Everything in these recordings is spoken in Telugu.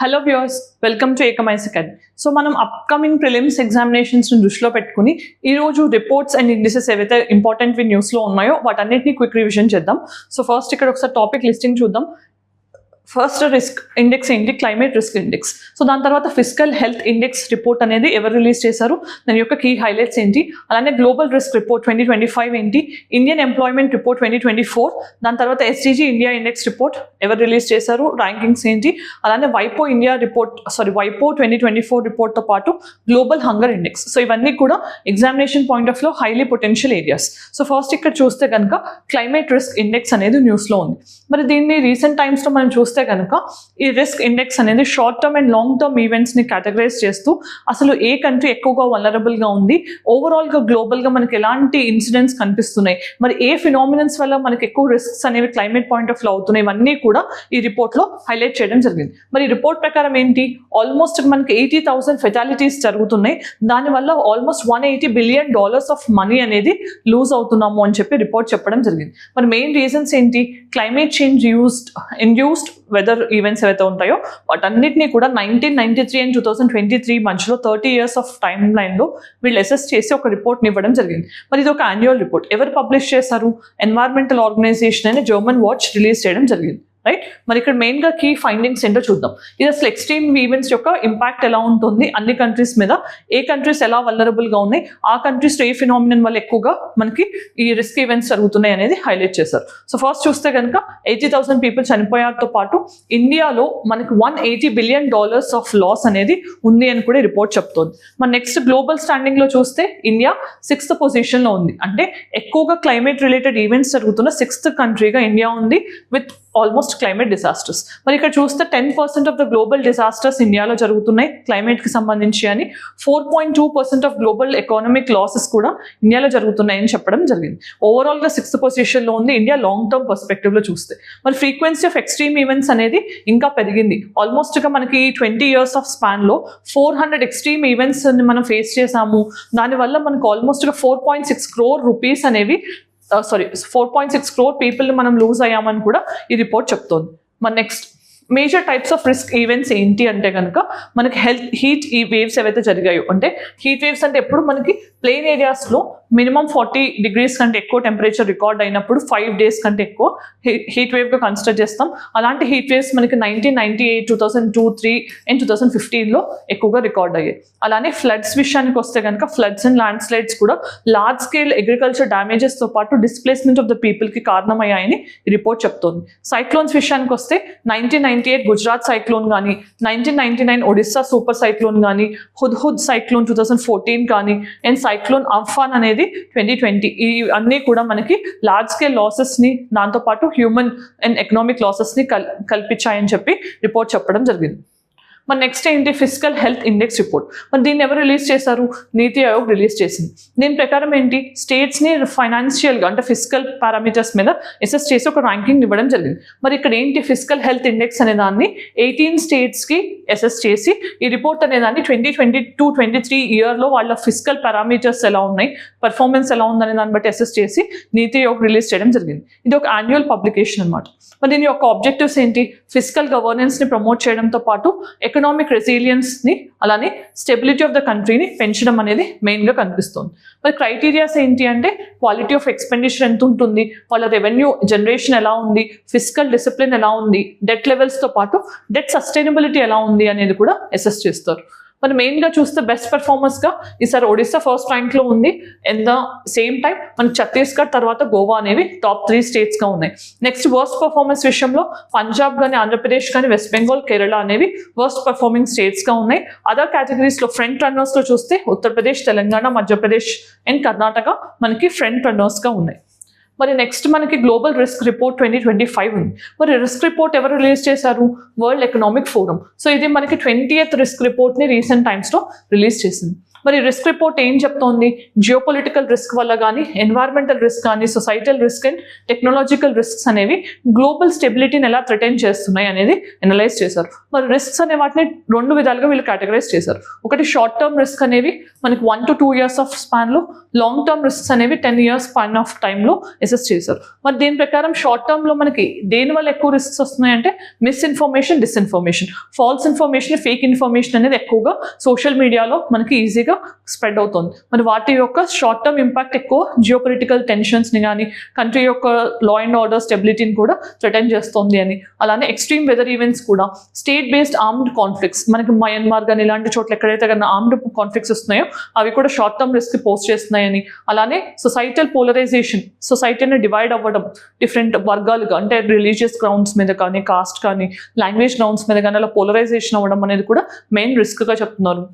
Hello viewers, welcome to Ekam IAS academy. So మనం అప్కమింగ్ ప్రిలిమ్స్ ఎగ్జామినేషన్స్ని దృష్టిలో పెట్టుకుని ఈరోజు రిపోర్ట్స్ అండ్ ఇండిసెస్ ఏవైతే ఇంపార్టెంట్ న్యూస్లో ఉన్నాయో వాటన్నిటిని క్విక్ రివిజన్ చేద్దాం. సో ఫస్ట్ ఇక్కడ ఒకసారి టాపిక్ లిస్టింగ్ చూద్దాం. ఫస్ట్ రిస్క్ ఇండెక్స్ ఏంటి? Climate risk index. సో దాని తర్వాత ఫిజికల్ హెల్త్ ఇండెక్స్ రిపోర్ట్ అనేది ఎవరు రిలీజ్ చేశారు, దాని యొక్క కీ హైలైట్స్ ఏంటి, అలానే గ్లోబల్ రిస్క్ రిపోర్ట్ 2025 ఏంటి, ఇండియన్ ఎంప్లాయ్మెంట్ రిపోర్ట్ 2024, దాని తర్వాత ఎస్డిజి ఇండియా ఇండెక్స్ రిపోర్ట్ ఎవరు రిలీజ్ చేశారు, ర్యాంకింగ్స్ ఏంటి, అలానే వైపో ఇండియా రిపోర్ట్ వైపో 2024 రిపోర్ట్తో పాటు గ్లోబల్ హంగర్ ఇండెక్స్. సో ఇవన్నీ కూడా ఎగ్జామినేషన్ పాయింట్ ఆఫ్ లో highly potential areas. So first ఇక్కడ చూస్తే కనుక క్లైమేట్ రిస్క్ ఇండెక్స్ అనేది న్యూస్లో ఉంది. మరి దీన్ని రీసెంట్ టైమ్స్లో మనం చూస్తే కనుక ఈ రిస్క్ ఇండెక్స్ అనేది short term and long term ఈవెంట్స్ని కేటగరైజ్ చేస్తూ అసలు ఏ కంట్రీ ఎక్కువగా వల్నరబుల్గా ఉంది, ఓవరాల్గా గ్లోబల్గా మనకి ఎలాంటి ఇన్సిడెంట్స్ కనిపిస్తున్నాయి, మరి ఏ ఫినామినన్స్ వల్ల మనకి ఎక్కువ రిస్క్స్ అనేవి క్లైమేట్ పాయింట్ ఆఫ్ లో అవుతున్నాయి, ఇవన్నీ కూడా ఈ రిపోర్ట్లో హైలైట్ చేయడం జరిగింది. మరి ఈ రిపోర్ట్ ప్రకారం ఏంటి, ఆల్మోస్ట్ మనకి 80,000 ఫెటాలిటీస్ జరుగుతున్నాయి. దానివల్ల ఆల్మోస్ట్ $180 బిలియన్ ఆఫ్ మనీ అనేది లూజ్ అవుతున్నాము అని చెప్పి రిపోర్ట్ చెప్పడం జరిగింది. మరి మెయిన్ రీజన్స్ ఏంటి, climate change induced weather events ఏవైతే ఉంటాయో వాటన్నిటిని కూడా 1993 అండ్ 2023 మధ్యలో 30 years ఆఫ్ టైమ్ లైన్లో వీళ్ళు అసెస్ చేసి ఒక రిపోర్ట్ని ఇవ్వడం జరిగింది. మరి ఇది ఒక యాన్యువల్ రిపోర్ట్. ఎవరు పబ్లిష్ చేశారు? ఎన్వైర్మెంటల్ ఆర్గనైజేషన్ అనే జర్మన్ వాచ్ రిలీజ్ చేయడం జరిగింది. రైట్. మరి ఇక్కడ మెయిన్గా కీ ఫైండింగ్స్ ఏంటో చూద్దాం. ఇది అసలు ఎక్స్ట్రీమ్ ఈవెంట్స్ యొక్క ఇంపాక్ట్ ఎలా ఉంటుంది అన్ని కంట్రీస్ మీద, ఏ కంట్రీస్ ఎలా వల్నరబుల్గా ఉన్నాయి, ఆ కంట్రీస్లో ఏ ఫినామినన్ వల్ల ఎక్కువగా మనకి ఈ రిస్క్ ఈవెంట్స్ జరుగుతున్నాయి అనేది హైలైట్ చేశారు. సో ఫస్ట్ చూస్తే కనుక 80,000 పీపుల్ చనిపోయారుతో పాటు ఇండియాలో మనకి $180 బిలియన్ ఆఫ్ లాస్ అనేది ఉంది అని కూడా రిపోర్ట్ చెప్తోంది. మన నెక్స్ట్ గ్లోబల్ స్టాండింగ్లో చూస్తే ఇండియా 6th పొజిషన్లో ఉంది. అంటే ఎక్కువగా క్లైమేట్ రిలేటెడ్ ఈవెంట్స్ జరుగుతున్న 6th కంట్రీగా ఇండియా ఉంది విత్ ఆల్మోస్ట్ క్లైమేట్ డిజాస్టర్స్. మరి ఇక్కడ చూస్తే 10% ఆఫ్ ద గ్లోబల్ డిజాస్టర్స్ ఇండియాలో జరుగుతున్నాయి క్లైమేట్కి సంబంధించి అని, 4.2% ఆఫ్ గ్లోబల్ ఎకానమిక్ లాసెస్ కూడా ఇండియాలో జరుగుతున్నాయని చెప్పడం జరిగింది. ఓవరాల్గా 6th పొజిషన్లో ఉంది ఇండియా లాంగ్ టర్మ్ పర్స్పెక్టివ్లో చూస్తే. మరి ఫ్రీక్వెన్సీ ఆఫ్ ఎక్స్ట్రీమ్ ఈవెంట్స్ అనేది ఇంకా పెరిగింది. ఆల్మోస్ట్గా మనకి 20 years ఆఫ్ స్పాన్లో 400 ఎక్స్ట్రీమ్ ఈవెంట్స్ మనం ఫేస్ చేసాము. దానివల్ల మనకు ఆల్మోస్ట్గా 4.6 crore రూపీస్ అనేవి 4.6 crore పీపుల్ని మనం లూజ్ అయ్యామని కూడా ఈ రిపోర్ట్ చెప్తోంది. మన next major types of risk events ఏంటి అంటే కనుక మనకి హీట్ ఈ వేవ్స్ ఏవైతే జరిగాయో, అంటే హీట్ వేవ్స్ అంటే ఎప్పుడు మనకి ప్లెయిన్ ఏరియాస్లో మినిమం 40 degrees కంటే ఎక్కువ టెంపరేచర్ రికార్డ్ అయినప్పుడు 5 days కంటే ఎక్కువ హీట్ వేవ్గా కన్సిడర్ చేస్తాం. అలాంటి హీట్ వేవ్స్ మనకి 1998, 2002, 2003 అండ్ 2015లో ఎక్కువగా రికార్డ్ అయ్యాయి. అలానే ఫ్లడ్స్ విషయానికి వస్తే కనుక ఫ్లడ్స్ అండ్ ల్యాండ్ స్లైడ్స్ కూడా లార్జ్ స్కేల్ అగ్రికల్చర్ డ్యామేజెస్తో పాటు డిస్ప్లేస్మెంట్ ఆఫ్ ద పీపుల్కి కారణమయ్యాయని ఈ రిపోర్ట్ చెప్తోంది. సైక్లోన్స్ విషయానికి వస్తే 1998 గుజరాత్ సైక్లోన్ కానీ, 1999 ఒడిస్సా సూపర్ సైక్లోన్ కానీ, హుద్ సైక్లోన్ 2014 కానీ, అండ్ సైక్లోన్ అంఫాన్ అనేది 2020, ఈ అన్నీ కూడా మనకి లార్జ్ స్కేల్ లాసెస్ని దాంతోపాటు హ్యూమన్ అండ్ ఎకనామిక్ లాసెస్ని కల్పించాయని చెప్పి రిపోర్ట్ చెప్పడం జరిగింది. మరి నెక్స్ట్ ఏంటి, ఫిజికల్ హెల్త్ ఇండెక్స్ రిపోర్ట్. మరి దీన్ని ఎవరు రిలీజ్ చేశారు? నీతి ఆయోగ్ రిలీజ్ చేసింది. దీని ప్రకారం ఏంటి, స్టేట్స్ని ఫైనాన్షియల్గా అంటే ఫిజికల్ పారామీటర్స్ మీద అసెస్ చేసి ఒక ర్యాంకింగ్ ఇవ్వడం జరిగింది. మరి ఇక్కడ ఏంటి, ఫిజికల్ హెల్త్ ఇండెక్స్ అనే దాన్ని 18 స్టేట్స్కి అసెస్ చేసి ఈ రిపోర్ట్ అనే దాన్ని 2022-23 ఇయర్లో వాళ్ళ ఫిజికల్ పారామీటర్స్ ఎలా ఉన్నాయి, పర్ఫార్మెన్స్ ఎలా ఉందనే దాన్ని బట్టి అసెస్ చేసి నీతి ఆయోగ్ రిలీజ్ చేయడం జరిగింది. ఇది ఒక యాన్యువల్ పబ్లికేషన్ అనమాట. మరి దీని యొక్క ఆబ్జెక్టివ్స్ ఏంటి, ఫిజికల్ గవర్నెన్స్ని ప్రమోట్ చేయడంతో పాటు ఎకనామిక్ రెసిలియన్స్ని అలానే స్టెబిలిటీ ఆఫ్ ద కంట్రీని పెంచడం అనేది మెయిన్గా కనిపిస్తుంది. మరి క్రైటీరియాస్ ఏంటి అంటే క్వాలిటీ ఆఫ్ ఎక్స్పెండిచర్ ఎంత ఉంటుంది, వాళ్ళ రెవెన్యూ జనరేషన్ ఎలా ఉంది, ఫిజికల్ డిసిప్లిన్ ఎలా ఉంది, డెట్ లెవెల్స్తో పాటు డెట్ సస్టైనబిలిటీ ఎలా ఉంది అనేది కూడా అసెస్ చేస్తారు. మరి మెయిన్గా చూస్తే బెస్ట్ పర్ఫార్మర్స్గా ఈసారి ఒడిస్సా ఫస్ట్ ర్యాంక్లో ఉంది. ఎట్ ద సేమ్ టైం మనకి ఛత్తీస్గఢ్ తర్వాత గోవా అనేవి టాప్ 3 స్టేట్స్గా ఉన్నాయి. నెక్స్ట్ వర్స్ట్ పర్ఫార్మెన్స్ విషయంలో పంజాబ్ కానీ, ఆంధ్రప్రదేశ్ కానీ, వెస్ట్ బెంగాల్, కేరళ అనేవి వర్స్ట్ పర్ఫార్మింగ్ స్టేట్స్గా ఉన్నాయి. అదర్ కేటగిరీస్లో ఫ్రంట్ రన్నర్స్లో చూస్తే ఉత్తరప్రదేశ్, తెలంగాణ, మధ్యప్రదేశ్ అండ్ కర్ణాటక మనకి ఫ్రంట్ రన్నర్స్గా ఉన్నాయి. మరి నెక్స్ట్ మనకి గ్లోబల్ రిస్క్ రిపోర్ట్ 2025 ఉంది. మరి రిస్క్ రిపోర్ట్ ఎవరు రిలీజ్ చేశారు? World economic forum. సో ఇది మనకి 20th రిస్క్ రిపోర్ట్ని రీసెంట్ టైమ్స్లో రిలీజ్ చేసింది. మరి రిస్క్ రిపోర్ట్ ఏం చెప్తోంది? జియోపొలిటికల్ రిస్క్ వల్ల కానీ, ఎన్వైరన్మెంటల్ రిస్క్ కానీ, societal risk and technological risks అనేవి గ్లోబల్ స్టెబిలిటీని ఎలా థ్రెటన్ చేస్తున్నాయి అనేది అనలైజ్ చేశారు. మరి రిస్క్స్ అనే వాటిని 2 విధాలుగా వీళ్ళు కేటగరైజ్ చేశారు. ఒకటి షార్ట్ టర్మ్ రిస్క్ అనేవి మనకి 1 to 2 years ఆఫ్ స్పాన్లో, లాంగ్ టర్మ్ రిస్క్స్ అనేవి 10 years స్పాన్ ఆఫ్ టైంలో అసెస్ చేశారు. మరి దీని ప్రకారం షార్ట్ టర్మ్లో మనకి దేని వల్ల ఎక్కువ రిస్క్స్ వస్తున్నాయంటే misinformation, disinformation, false information, fake information అనేది ఎక్కువగా సోషల్ మీడియాలో మనకి ఈజీగా స్ప్రెడ్ అవుతుంది. మరి వాటి యొక్క షార్ట్ టర్మ్ ఇంపాక్ట్ ఎక్కువ జియోపొలిటికల్ టెన్షన్స్ని కానీ, కంట్రీ యొక్క లా అండ్ ఆర్డర్ స్టెబిలిటీని కూడా థ్రెటన్ చేస్తుంది అని. అలానే ఎక్స్ట్రీమ్ వెదర్ ఈవెంట్స్ కూడా, స్టేట్ బేస్డ్ ఆర్మ్డ్ కాన్ఫ్లిక్ట్స్, మనకి మయన్మార్ కానీ ఇలాంటి చోట్ల ఎక్కడైతే కానీ ఆర్మ్డ్ కాన్ఫ్లిక్ట్స్ వస్తున్నాయో అవి కూడా షార్ట్ టర్మ్ రిస్క్ పోస్ట్ చేస్తున్నాయని. అలానే సొసైటల్ పోలరైజేషన్, సొసైటీని డివైడ్ అవ్వడం డిఫరెంట్ వర్గాలుగా, అంటే రిలీజియస్ గ్రౌండ్స్ మీద కానీ, కాస్ట్ కానీ, లాంగ్వేజ్ గ్రౌండ్స్ మీద కానీ అలా పోలరైజేషన్ అవ్వడం అనేది కూడా మెయిన్ రిస్క్గా చెప్తున్నారు.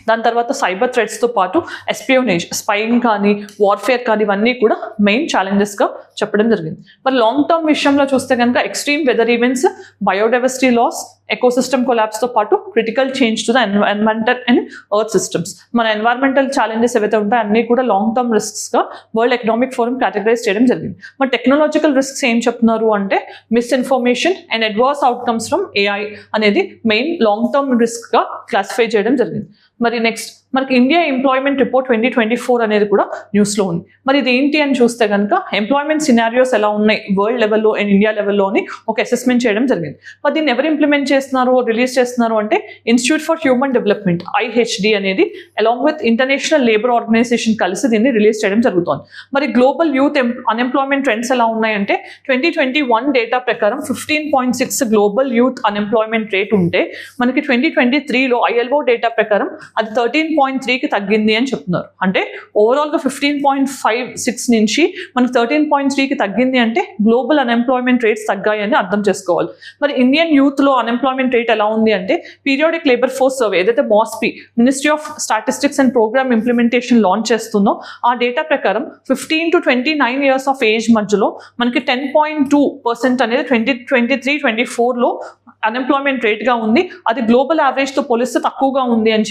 దాని తర్వాత సైబర్ థ్రెట్స్తో పాటు ఎస్పియోనేజ్, స్పైయింగ్ కానీ, వార్ఫేర్ కానీ ఇవన్నీ కూడా మెయిన్ ఛాలెంజెస్గా చెప్పడం జరిగింది. మరి లాంగ్ టర్మ్ విషయంలో చూస్తే కనుక extreme weather events, biodiversity loss, ecosystem కొలాప్స్తో పాటు critical change to the environmental and earth systems. మన ఎన్వైరన్మెంటల్ ఛాలెంజెస్ ఏవైతే ఉంటాయో అన్నీ కూడా లాంగ్ టర్మ్ రిస్క్స్గా వరల్డ్ ఎకనామిక్ ఫోరం కేటగరైజ్ చేయడం జరిగింది. మరి టెక్నాలజికల్ రిస్క్స్ ఏం చెప్తున్నారు అంటే misinformation and adverse outcomes from AI అనేది మెయిన్ లాంగ్ టర్మ్ రిస్క్గా క్లాసిఫై చేయడం జరిగింది. మరి నెక్స్ట్ మనకి ఇండియా ఎంప్లాయ్మెంట్ రిపోర్ట్ 2024 అనేది కూడా న్యూస్లో ఉంది. మరి ఇది ఏంటి అని చూస్తే కనుక ఎంప్లాయ్మెంట్ సినారియోస్ ఎలా ఉన్నాయి వరల్డ్ లెవెల్లో అండ్ ఇండియా లెవెల్లో అని ఒక అసెస్మెంట్ చేయడం జరిగింది. మరి దీన్ని ఎవరు ఇంప్లిమెంట్ చేస్తున్నారు, రిలీజ్ చేస్తున్నారు అంటే institute for human development IHD అనేది along with international labour organisation కలిసి దీన్ని రిలీజ్ చేయడం జరుగుతుంది. మరి గ్లోబల్ యూత్ అన్ఎంప్లాయ్మెంట్ ట్రెండ్స్ ఎలా ఉన్నాయంటే 2021 డేటా ప్రకారం 15.6 గ్లోబల్ యూత్ అన్ఎంప్లాయ్మెంట్ రేట్ ఉంటే మనకి 2023లో ILO డేటా ప్రకారం అది 13.3కి తగ్గింది అని చెప్తున్నారు. అంటే ఓవరాల్గా 15.56 నుంచి మనకి 13.3కి తగ్గింది అంటే గ్లోబల్ అన్ఎంప్లాయ్మెంట్ రేట్స్ తగ్గాయని అర్థం చేసుకోవాలి. మరి ఇండియన్ యూత్లో అన్ఎంప్లాయ్మెంట్ రేట్ ఎలా ఉంది అంటే పీరియాడిక్ లేబర్ ఫోర్స్ సర్వే ఏదైతే MOSPI ministry of statistics and programme implementation launch చేస్తుందో ఆ డేటా ప్రకారం 15 to 29 years ఆఫ్ ఏజ్ మధ్యలో మనకి 10.2% అనేది 2023-24లో అన్ఎంప్లాయ్మెంట్ రేట్గా ఉంది. అది గ్లోబల్ యావరేజ్తో పోలిస్తే తక్కువగా ఉంది అని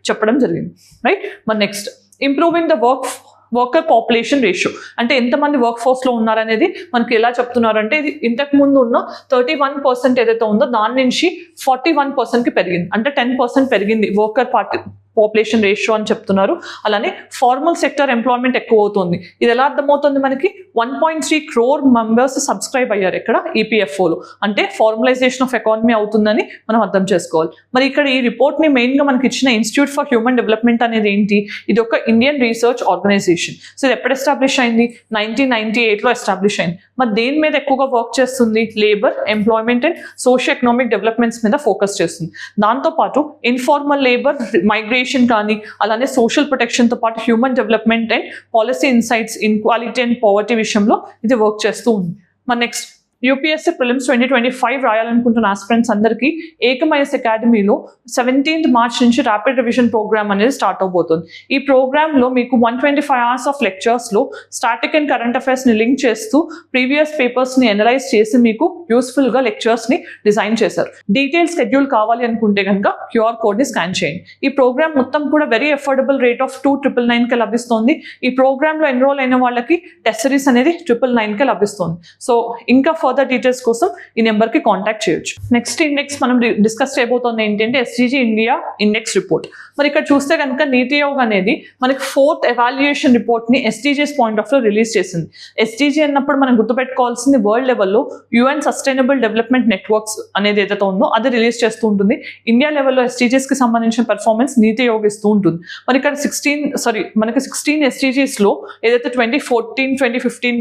చెప్పడం జరిగింది. రైట్. మరి next improving the worker population ratio అంటే ఎంతమంది వర్క్ ఫోర్స్లో ఉన్నారనేది మనకి ఎలా చెప్తున్నారంటే ఇది ఇంతకు ముందు ఉన్న 31% ఏదైతే ఉందో దాని నుంచి 41%కి పెరిగింది. అంటే 10% పెరిగింది వర్కర్ పాపులేషన్ రేషియో అని చెప్తున్నారు. అలానే ఫార్మల్ సెక్టర్ ఎంప్లాయ్మెంట్ ఎక్కువ అవుతుంది. ఇది ఎలా అర్థమవుతుంది మనకి 1.3 crore మెంబర్స్ సబ్స్క్రైబ్ అయ్యారు ఇక్కడ EPFOలో. అంటే ఫార్మలైజేషన్ ఆఫ్ ఎకానమీ అవుతుందని మనం అర్థం చేసుకోవాలి. మరి ఇక్కడ ఈ రిపోర్ట్ని మెయిన్గా మనకి ఇచ్చిన ఇన్స్టిట్యూట్ ఫర్ హ్యూమన్ డెవలప్మెంట్ అనేది ఏంటి? ఇది ఒక ఇండియన్ రీసెర్చ్ ఆర్గనైజేషన్. సో ఇది ఎప్పుడు ఎస్టాబ్లిష్ అయింది? 1998లో ఎస్టాబ్లిష్ అయింది. మరి దేని మీద ఎక్కువగా వర్క్ చేస్తుంది? Labour, employment and socio economic developments మీద ఫోకస్ చేస్తుంది. దాంతోపాటు ఇన్ఫార్మల్ లేబర్, మైగ్రేషన్ కానీ అలానే సోషల్ ప్రొటెక్షన్తో పాటు human development and policy insights, inequality and poverty విషయంలో ఇది వర్క్ చేస్తూ ఉంది. మరి నెక్స్ట్ UPSC ప్రిలిమ్స్ 2025 రాయాలనుకుంటున్న ఆస్పిరెంట్స్ అందరికీ ఏకమైఎస్ అకాడమీలో 17th March నుంచి ర్యాపిడ్ రివిజన్ ప్రోగ్రామ్ అనేది స్టార్ట్ అవబోతుంది. ఈ ప్రోగ్రామ్లో మీకు 125 hours ఆఫ్ లెక్చర్స్లో స్టాటిక్ అండ్ కరెంట్ అఫైర్స్ని లింక్ చేస్తూ ప్రీవియస్ పేపర్స్ని అనలైజ్ చేసి మీకు యూస్ఫుల్గా లెక్చర్స్ని డిజైన్ చేశారు. డీటెయిల్ షెడ్యూల్ కావాలి అనుకుంటే కనుక QR కోడ్ని స్కాన్ చేయండి. ఈ ప్రోగ్రామ్ మొత్తం కూడా వెరీ అఫోర్డబుల్ రేట్ ఆఫ్ 2,999కి లభిస్తుంది. ఈ ప్రోగ్రామ్లో ఎన్రోల్ అయిన వాళ్ళకి టెస్ట్ సిరీస్ అనేది 999కి లభిస్తుంది. సో ఇంకా ఫర్దర్ డీటెయిల్స్ కోసం ఈ నెంబర్కి కాంటాక్ట్ చేయొచ్చు. నెక్స్ట్ ఇండెక్స్ మనం డిస్కస్ చేయబోతోంది ఏంటంటే SDG ఇండియా ఇండెక్స్ రిపోర్ట్. మరి ఇక్కడ చూస్తే కనుక నీతి ఆయోగ్ అనేది మనకి 4th ఎవాల్యుయేషన్ రిపోర్ట్ని SDGs పాయింట్ ఆఫ్ లో రిలీజ్ చేసింది. SDG అన్నప్పుడు మనం గుర్తుపెట్టుకోవాల్సింది వరల్డ్ లెవెల్లో UN సస్టైనబుల్ డెవలప్మెంట్ నెట్వర్క్స్ అనేది ఏదైతే ఉందో అది రిలీజ్ చేస్తూ ఉంటుంది. ఇండియా లెవెల్లో SDGsకి సంబంధించిన పెర్ఫార్మెన్స్ నీతి ఆయోగ్ ఇస్తూ ఉంటుంది. మరి ఇక్కడ 16 SDGsలో ఏదైతే 2014, 2015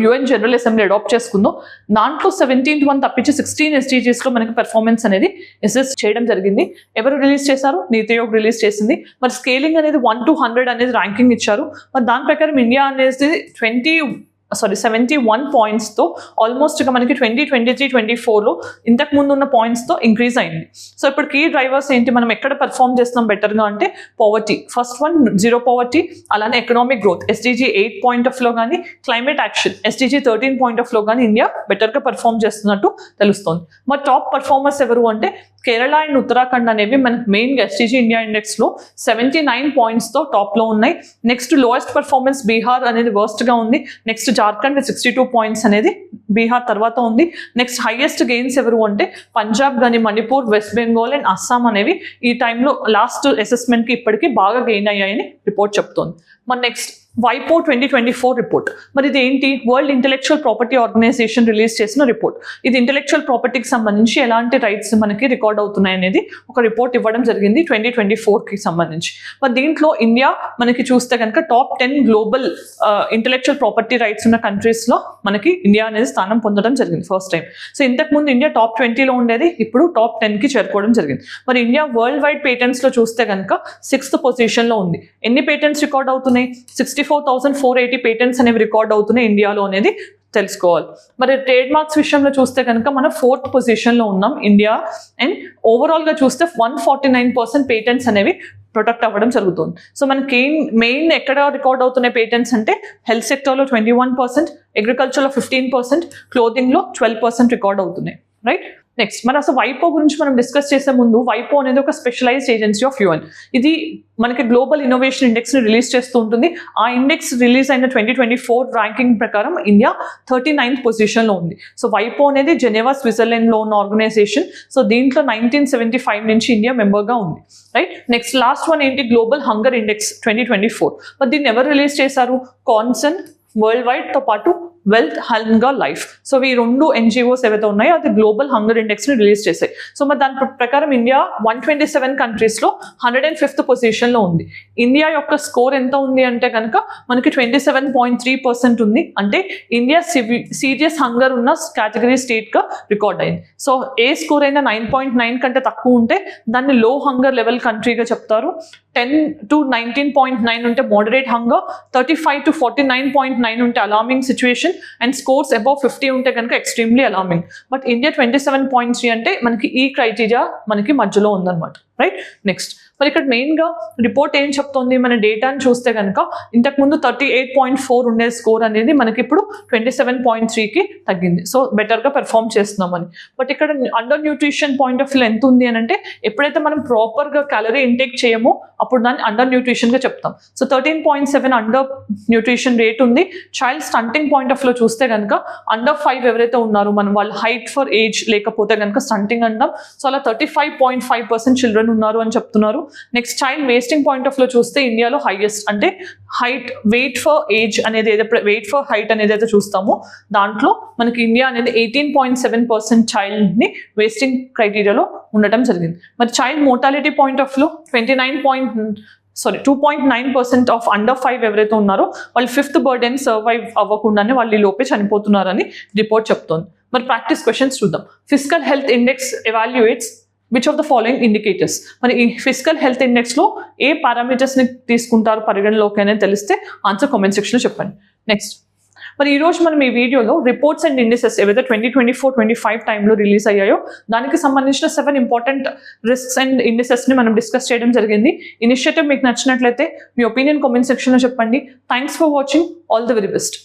UN జనరల్ అసెంబ్లీ అడాప్ట్ చేసుకుందో దాంట్లో 17th one తప్పించి 16 SDGsలో మనకి పెర్ఫార్మెన్స్ అనేది అసెస్ చేయడం జరిగింది. ఎవరు రిలీజ్ చేశారు? నీతి ఆయోగ్ రిలీజ్ చేసింది. మరి స్కేలింగ్ అనేది 1 to 100 అనేది ర్యాంకింగ్ ఇచ్చారు. మరి దాని ప్రకారం ఇండియా అనేది 71 పాయింట్స్తో ఆల్మోస్ట్గా మనకి 2023-24లో ఇంతకు ముందు ఉన్న పాయింట్స్తో ఇంక్రీజ్ అయింది. సో ఇప్పుడు కీ డ్రైవర్స్ ఏంటి, మనం ఎక్కడ పర్ఫామ్ చేస్తున్నాం బెటర్గా అంటే poverty, first one zero poverty, అలానే economic growth SDG 8 point of లో కానీ, climate action SDG 13 point of లో కానీ ఇండియా బెటర్గా పర్ఫామ్ చేస్తున్నట్టు తెలుస్తుంది. మరి టాప్ పర్ఫార్మర్స్ ఎవరు అంటే కేరళ అండ్ ఉత్తరాఖండ్ అనేవి మనకి మెయిన్గా ఎస్టీజీ ఇండియా ఇండెక్స్లో 79 పాయింట్స్తో టాప్లో ఉన్నాయి. నెక్స్ట్ లోయెస్ట్ పర్ఫార్మెన్స్ బీహార్ అనేది వర్స్ట్గా ఉంది. నెక్స్ట్ జార్ఖండ్ 62 పాయింట్స్ అనేది బీహార్ తర్వాత ఉంది. నెక్స్ట్ హైయెస్ట్ గెయిన్స్ ఎవరు అంటే పంజాబ్ కానీ మణిపూర్, వెస్ట్ బెంగాల్ అండ్ అస్సాం అనేవి ఈ టైంలో లాస్ట్ అసెస్మెంట్కి ఇప్పటికీ బాగా గెయిన్ అయ్యాయని రిపోర్ట్ చెప్తోంది. మరి నెక్స్ట్ వైపో 2024 రిపోర్ట్. మరి ఇది ఏంటి? World intellectual property organisation release చేసిన రిపోర్ట్. ఇది ఇంటెలెక్చువల్ ప్రాపర్టీకి సంబంధించి ఎలాంటి రైట్స్ మనకి రికార్డ్ అవుతున్నాయి అనేది ఒక రిపోర్ట్ ఇవ్వడం జరిగింది 2024కి సంబంధించి. మరి దీంట్లో ఇండియా మనకి చూస్తే కనుక top 10 global intellectual property rights ఉన్న కంట్రీస్లో మనకి ఇండియా అనేది స్థానం పొందడం జరిగింది ఫస్ట్ టైం. సో ఇంతకుముందు ఇండియా టాప్ 20లో ఉండేది, ఇప్పుడు టాప్ 10కి చేరుకోవడం జరిగింది. మరి ఇండియా వరల్డ్ వైడ్ పేటెంట్స్లో చూస్తే కనుక 6th పొజిషన్లో ఉంది. ఎన్ని పేటెంట్స్ రికార్డ్ అవుతున్నాయి? 64,480 పేటెంట్స్ అనేవి రికార్డ్ అవుతున్నాయి ఇండియాలో అనేది తెలుసుకోవాలి. మరి ట్రేడ్ మార్క్స్ విషయంలో చూస్తే కనుక మనం 4th పొజిషన్లో ఉన్నాం ఇండియా. అండ్ ఓవరాల్గా చూస్తే 149% పేటెంట్స్ అనేవి ప్రొటెక్ట్ అవ్వడం జరుగుతుంది. సో మనకి మెయిన్ ఎక్కడ రికార్డ్ అవుతున్నాయి పేటెంట్స్ అంటే హెల్త్ సెక్టర్లో 21%, అగ్రికల్చర్లో 15%, క్లోదింగ్లో 12% రికార్డ్ అవుతున్నాయి. రైట్. నెక్స్ట్ మరి అసలు వైపో గురించి మనం డిస్కస్ చేసే ముందు, వైపో అనేది ఒక స్పెషలైజ్డ్ ఏజెన్సీ ఆఫ్ యుఎన్. ఇది మనకి గ్లోబల్ ఇన్నోవేషన్ ఇండెక్స్ని రిలీజ్ చేస్తూ ఉంటుంది. ఆ ఇండెక్స్ రిలీజ్ అయిన 2024 ర్యాంకింగ్ ప్రకారం ఇండియా 39th పొజిషన్లో ఉంది. సో వైపో అనేది జెనీవా, స్విట్జర్లాండ్లో ఉన్న ఆర్గనైజేషన్. సో దీంట్లో 1975 నుంచి ఇండియా మెంబర్గా ఉంది. రైట్. నెక్స్ట్ లాస్ట్ వన్ ఏంటి? Global hunger index 2024. మరి దీన్ని ఎవరు రిలీజ్ చేశారు? కాన్సర్న్ వరల్డ్ వైడ్తో పాటు వెల్త్, హంగర్, లైఫ్. సో ఈ 2 NGOs ఏవైతే ఉన్నాయో అది గ్లోబల్ హంగర్ ఇండెక్స్ని రిలీజ్ చేశాయి. సో మరి దాని ప్రకారం ఇండియా 127 కంట్రీస్లో 105th పొజిషన్లో ఉంది. ఇండియా యొక్క స్కోర్ ఎంత ఉంది అంటే కనుక మనకి 27.3% ఉంది. అంటే ఇండియా సీరియస్ హంగర్ ఉన్న కేటగిరీ స్టేట్గా రికార్డ్ అయింది. సో ఏ స్కోర్ అయినా 9.9 కంటే తక్కువ ఉంటే దాన్ని లో హంగర్ లెవెల్ కంట్రీగా చెప్తారు. 10 to 19.9 ఉంటే మోడరేట్ హంగర్, 35 to 49.9 ఉంటే alarming situation, and scores above 50 ఉంటే కనుక ఎక్స్ట్రీమ్లీ అలార్మింగ్. బట్ ఇండియా 27.3 అంటే మనకి ఈ క్రైటీరియా మనకి మధ్యలో ఉందన్నమాట. రైట్. నెక్స్ట్ మరి ఇక్కడ మెయిన్గా రిపోర్ట్ ఏం చెప్తోంది? మన డేటాని చూస్తే కనుక ఇంతకుముందు 38.4 ఉండే స్కోర్ అనేది మనకి ఇప్పుడు 27.3కి తగ్గింది. సో బెటర్గా పెర్ఫామ్ చేస్తున్నామని. బట్ ఇక్కడ under nutrition point of view ఎంత ఉంది అని అంటే ఎప్పుడైతే మనం ప్రాపర్గా క్యాలరీ ఇంటేక్ చేయమో అప్పుడు దాన్ని అండర్ న్యూట్రిషన్గా చెప్తాం. సో 13.7 అండర్ న్యూట్రిషన్ రేట్ ఉంది. Child stunting point of view చూస్తే కనుక అండర్ 5 ఎవరైతే ఉన్నారో మనం వాళ్ళు హైట్ ఫర్ ఏజ్ లేకపోతే కనుక స్టంటింగ్ అంటాం. సో అలా 35.5% చిల్డ్రన్ ఉన్నారు అని చెప్తున్నారు. Next child wasting point of లో చూస్తే ఇండియాలో హైయెస్ట్ అంటే హైట్ వెయిట్ ఫర్ ఏజ్ అనేది ఏదైతే వెయిట్ ఫర్ హైట్ అనేది అయితే చూస్తామో దాంట్లో మనకి ఇండియా అనేది 18.7% చైల్డ్ని వేస్టింగ్ క్రైటీరియాలో ఉండటం జరిగింది. మరి చైల్డ్ మోర్టాలిటీ పాయింట్ ఆఫ్ లో 2.9% ఆఫ్ అండర్ 5 ఎవరైతే ఉన్నారో వాళ్ళు 5th బర్డెన్ సర్వైవ్ అవ్వకుండానే వాళ్ళు ఈ లోపే చనిపోతున్నారని రిపోర్ట్ చెప్తోంది. మరి ప్రాక్టీస్ క్వశ్చన్స్ చూద్దాం. Physical health index evaluates which of the following indicators. మరి ఈ ఫిజికల్ హెల్త్ ఇండెక్స్లో ఏ పారామీటర్స్ని తీసుకుంటారు పరిగణలోకి అనేది తెలిస్తే ఆన్సర్ కామెంట్ సెక్షన్లో చెప్పండి. నెక్స్ట్ మరి ఈరోజు మనం ఈ వీడియోలో రిపోర్ట్స్ అండ్ ఇండిసెస్ ఏవైతే 2024-25 టైంలో రిలీజ్ అయ్యాయో దానికి సంబంధించిన 7 ఇంపార్టెంట్ రిస్క్స్ అండ్ ఇండిసెస్ని మనం డిస్కస్ చేయడం జరిగింది. ఇనిషియేటివ్ మీకు నచ్చినట్లయితే మీ ఒపీనియన్ కామెంట్ సెక్షన్లో చెప్పండి. Thanks for watching. All the very best.